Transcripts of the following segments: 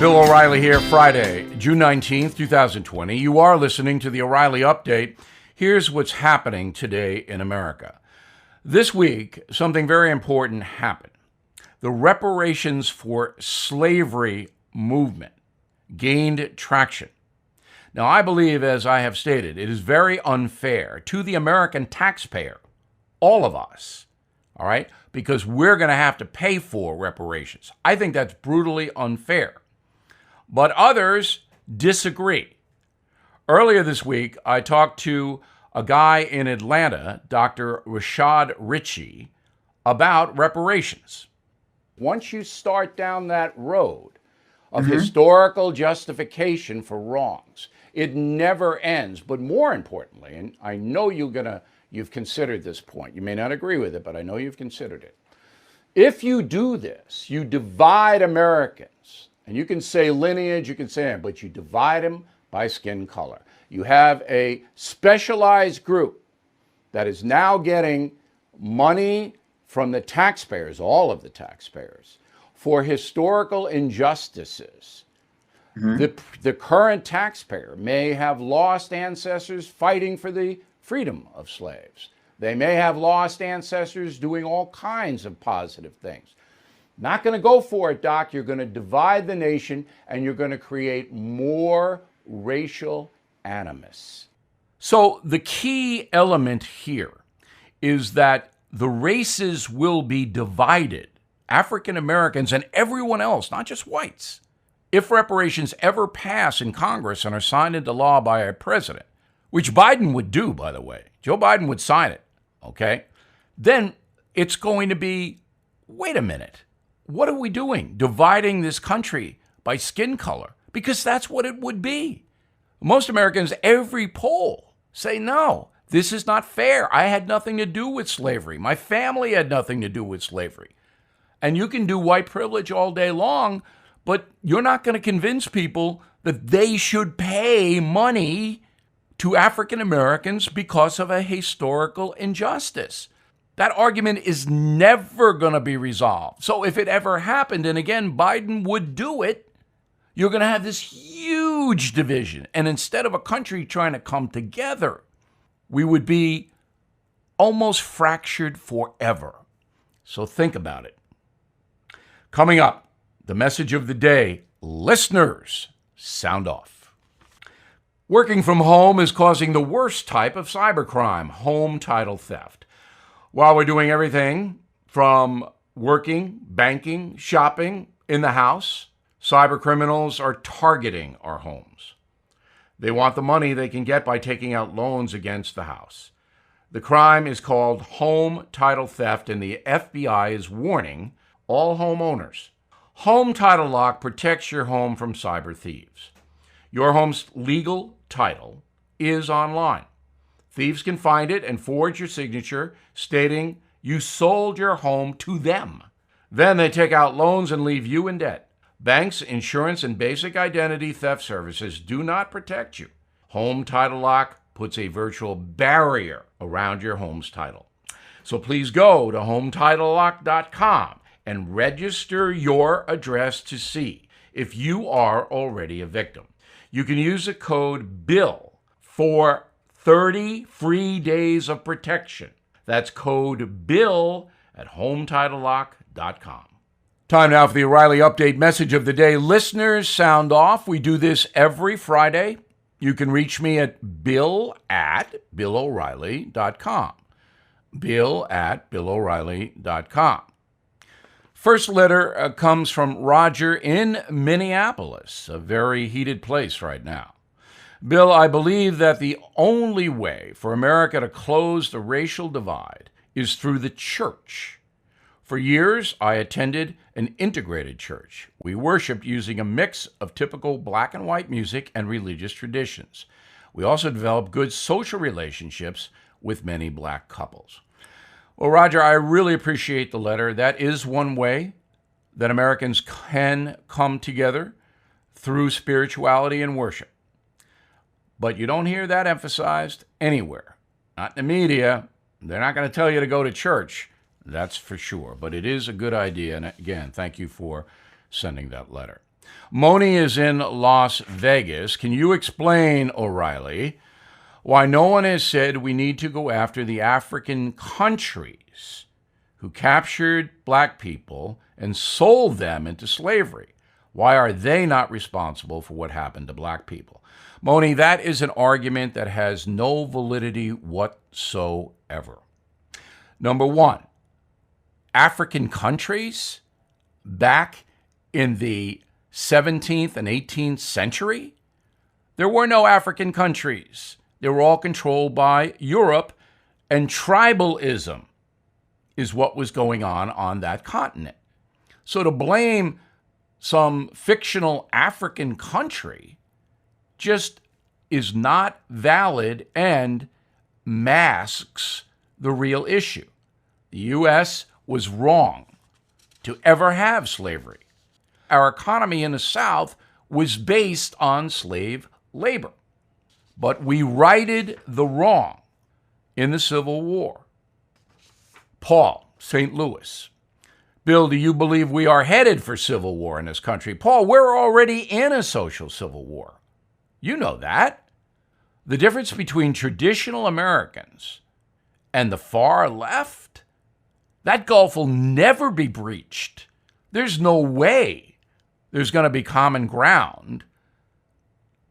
Bill O'Reilly here, Friday, June 19th, 2020. You are listening to the O'Reilly Update. Here's what's happening today in America. This week, something very important happened. The reparations for slavery movement gained traction. Now, I believe, as I have stated, it is very unfair to the American taxpayer, all of us, all right, because we're going to have to pay for reparations. I think that's brutally unfair. But others disagree. Earlier this week, I talked to a guy in Atlanta, Dr. Rashad Ritchie, about reparations. Once you start down that road of historical justification for wrongs, it never ends. But more importantly, and I know you've considered this point. You may not agree with it, but I know you've considered it. If you do this, you divide Americans. And you can say lineage, you can say it, but you divide them by skin color. You have a specialized group that is now getting money from the taxpayers, all of the taxpayers, for historical injustices. The current taxpayer may have lost ancestors fighting for the freedom of slaves. They may have lost ancestors doing all kinds of positive things. Not going to go for it, Doc. You're going to divide the nation and you're going to create more racial animus. So the key element here is that the races will be divided, African Americans and everyone else, not just whites. If reparations ever pass in Congress and are signed into law by a president, which Biden would do, by the way, Joe Biden would sign it, okay, then it's going to be, wait a minute. What are we doing? Dividing this country by skin color? Because that's what it would be. Most Americans, every poll, say, no, this is not fair. I had nothing to do with slavery. My family had nothing to do with slavery. And you can do white privilege all day long, but you're not going to convince people that they should pay money to African Americans because of a historical injustice. That argument is never going to be resolved. So if it ever happened, and again, Biden would do it, you're going to have this huge division. And instead of a country trying to come together, we would be almost fractured forever. So think about it. Coming up, the message of the day, listeners, sound off. Working from home is causing the worst type of cybercrime, home title theft. While we're doing everything from working, banking, shopping in the house, cyber criminals are targeting our homes. They want the money they can get by taking out loans against the house. The crime is called home title theft, and the FBI is warning all homeowners. Home Title Lock protects your home from cyber thieves. Your home's legal title is online. Thieves can find it and forge your signature stating you sold your home to them. Then they take out loans and leave you in debt. Banks, insurance, and basic identity theft services do not protect you. Home Title Lock puts a virtual barrier around your home's title. So please go to HomeTitleLock.com and register your address to see if you are already a victim. You can use the code BILL for 30 free days of protection. That's code BILL at HomeTitleLock.com. Time now for the O'Reilly Update message of the day. Listeners, sound off. We do this every Friday. You can reach me at bill@BillO'Reilly.com. bill@BillO'Reilly.com. First letter comes from Roger in Minneapolis, a very heated place right now. Bill, I believe that the only way for America to close the racial divide is through the church. For years, I attended an integrated church. We worshiped using a mix of typical black and white music and religious traditions. We also developed good social relationships with many black couples. Well, Roger, I really appreciate the letter. That is one way that Americans can come together through spirituality and worship. But you don't hear that emphasized anywhere. Not in the media. They're not going to tell you to go to church. That's for sure. But it is a good idea. And again, thank you for sending that letter. Moni is in Las Vegas. Can you explain, O'Reilly, why no one has said we need to go after the African countries who captured black people and sold them into slavery? Why are they not responsible for what happened to black people? Moni, that is an argument that has no validity whatsoever. Number one, African countries back in the 17th and 18th century, there were no African countries. They were all controlled by Europe, and tribalism is what was going on that continent. So to blame some fictional African country just is not valid and masks the real issue. The U.S. was wrong to ever have slavery. Our economy in the South was based on slave labor. But we righted the wrong in the Civil War. Paul, St. Louis. Bill, do you believe we are headed for civil war in this country? Paul, we're already in a social civil war. You know that. The difference between traditional Americans and the far left, that gulf will never be breached. There's no way there's going to be common ground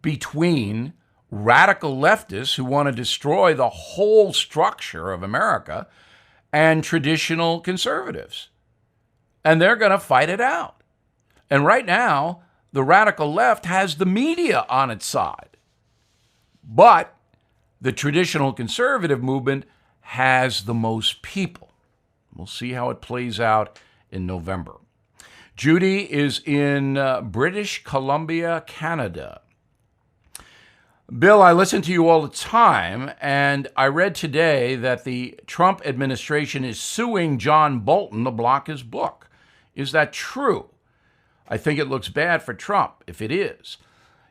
between radical leftists who want to destroy the whole structure of America and traditional conservatives. And they're going to fight it out. And right now, the radical left has the media on its side. But the traditional conservative movement has the most people. We'll see how it plays out in November. Judy is in British Columbia, Canada. Bill, I listen to you all the time, and I read today that the Trump administration is suing John Bolton to block his book. Is that true? I think it looks bad for Trump if it is.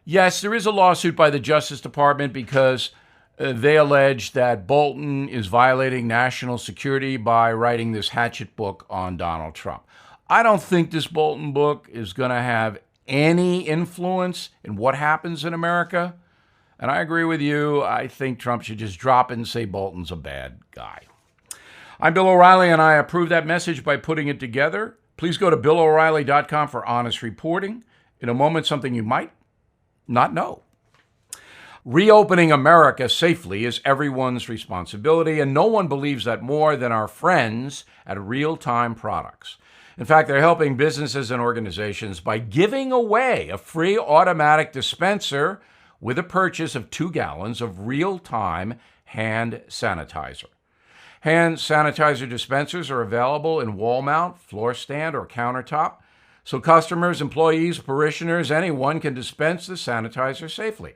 Yes, there is a lawsuit by the Justice Department because they allege that Bolton is violating national security by writing this hatchet book on Donald Trump. I don't think this Bolton book is going to have any influence in what happens in America. And I agree with you. I think Trump should just drop it and say Bolton's a bad guy. I'm Bill O'Reilly, and I approve that message by putting it together. Please go to BillO'Reilly.com for honest reporting. In a moment, something you might not know. Reopening America safely is everyone's responsibility, and no one believes that more than our friends at Real Time Products. In fact, they're helping businesses and organizations by giving away a free automatic dispenser with a purchase of 2 gallons of real-time hand sanitizer. Hand sanitizer dispensers are available in wall mount, floor stand, or countertop, so customers, employees, parishioners, anyone can dispense the sanitizer safely.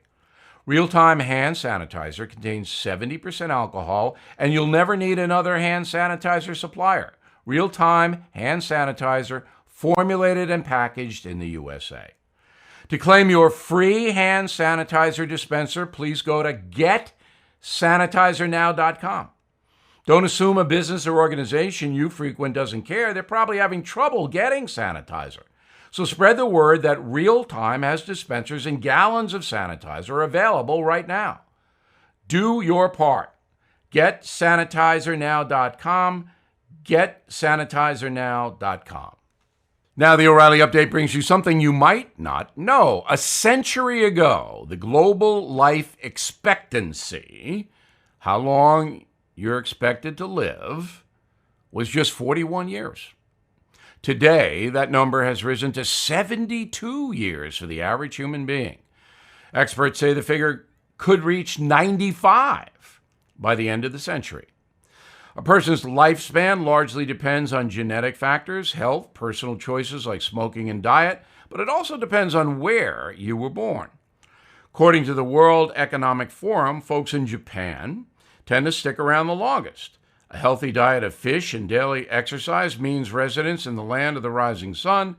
Real-time hand sanitizer contains 70% alcohol, and you'll never need another hand sanitizer supplier. Real-time hand sanitizer formulated and packaged in the USA. To claim your free hand sanitizer dispenser, please go to getsanitizernow.com. Don't assume a business or organization you frequent doesn't care. They're probably having trouble getting sanitizer. So spread the word that Real Time has dispensers and gallons of sanitizer available right now. Do your part. Getsanitizernow.com. Getsanitizernow.com. Now, the O'Reilly Update brings you something you might not know. A century ago, the global life expectancy, how long you're expected to live, was just 41 years. Today, that number has risen to 72 years for the average human being. Experts say the figure could reach 95 by the end of the century. A person's lifespan largely depends on genetic factors, health, personal choices like smoking and diet, but it also depends on where you were born. According to the World Economic Forum, folks in Japan tend to stick around the longest. A healthy diet of fish and daily exercise means residents in the land of the rising sun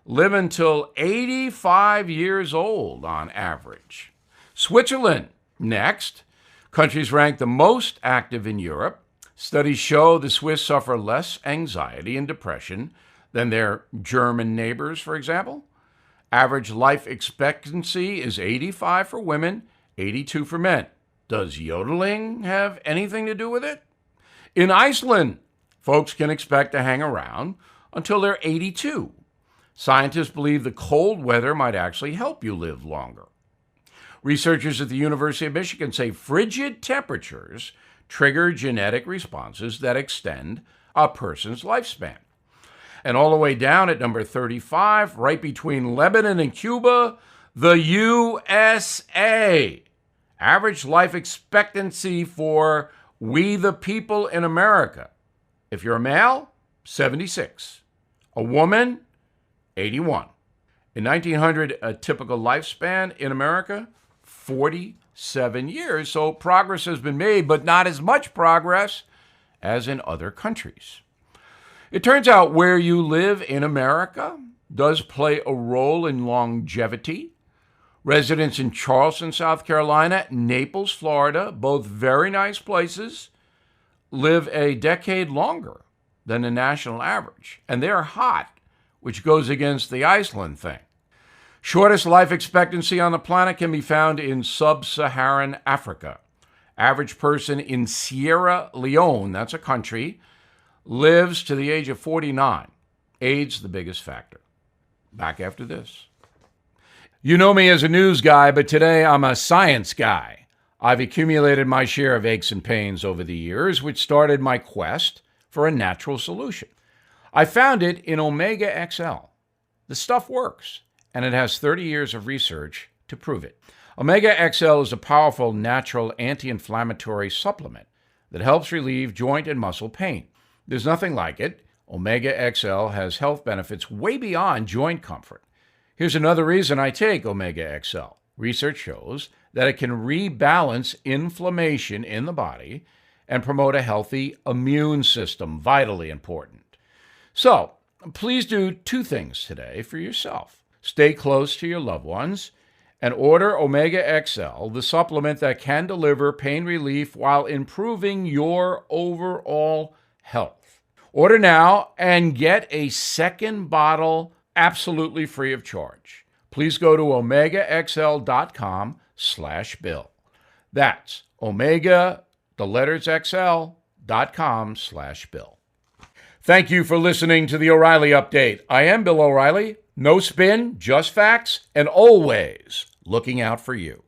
live until 85 years old on average. Switzerland, next. Countries ranked the most active in Europe. Studies show the Swiss suffer less anxiety and depression than their German neighbors, for example. Average life expectancy is 85 for women, 82 for men. Does yodeling have anything to do with it? In Iceland, folks can expect to hang around until they're 82. Scientists believe the cold weather might actually help you live longer. Researchers at the University of Michigan say frigid temperatures trigger genetic responses that extend a person's lifespan. And all the way down at number 35, right between Lebanon and Cuba, the USA. Average life expectancy for we the people in America. If you're a male, 76. A woman, 81. In 1900, a typical lifespan in America, 47 years. So progress has been made, but not as much progress as in other countries. It turns out where you live in America does play a role in longevity. Residents in Charleston, South Carolina, Naples, Florida, both very nice places, live a decade longer than the national average. And they're hot, which goes against the Iceland thing. Shortest life expectancy on the planet can be found in sub-Saharan Africa. Average person in Sierra Leone, that's a country, lives to the age of 49. Age the biggest factor. Back after this. You know me as a news guy, but today I'm a science guy. I've accumulated my share of aches and pains over the years, which started my quest for a natural solution. I found it in Omega XL. The stuff works, and it has 30 years of research to prove it. Omega XL is a powerful natural anti-inflammatory supplement that helps relieve joint and muscle pain. There's nothing like it. Omega XL has health benefits way beyond joint comfort. Here's another reason I take Omega XL. Research shows that it can rebalance inflammation in the body and promote a healthy immune system, vitally important. So, please do two things today for yourself. Stay close to your loved ones and order Omega XL, the supplement that can deliver pain relief while improving your overall health. Order now and get a second bottle absolutely free of charge. Please go to omegaxl.com/bill. That's omega, the letters xl.com/bill. Thank you for listening to the O'Reilly Update. I am Bill O'Reilly. No spin, just facts, and always looking out for you.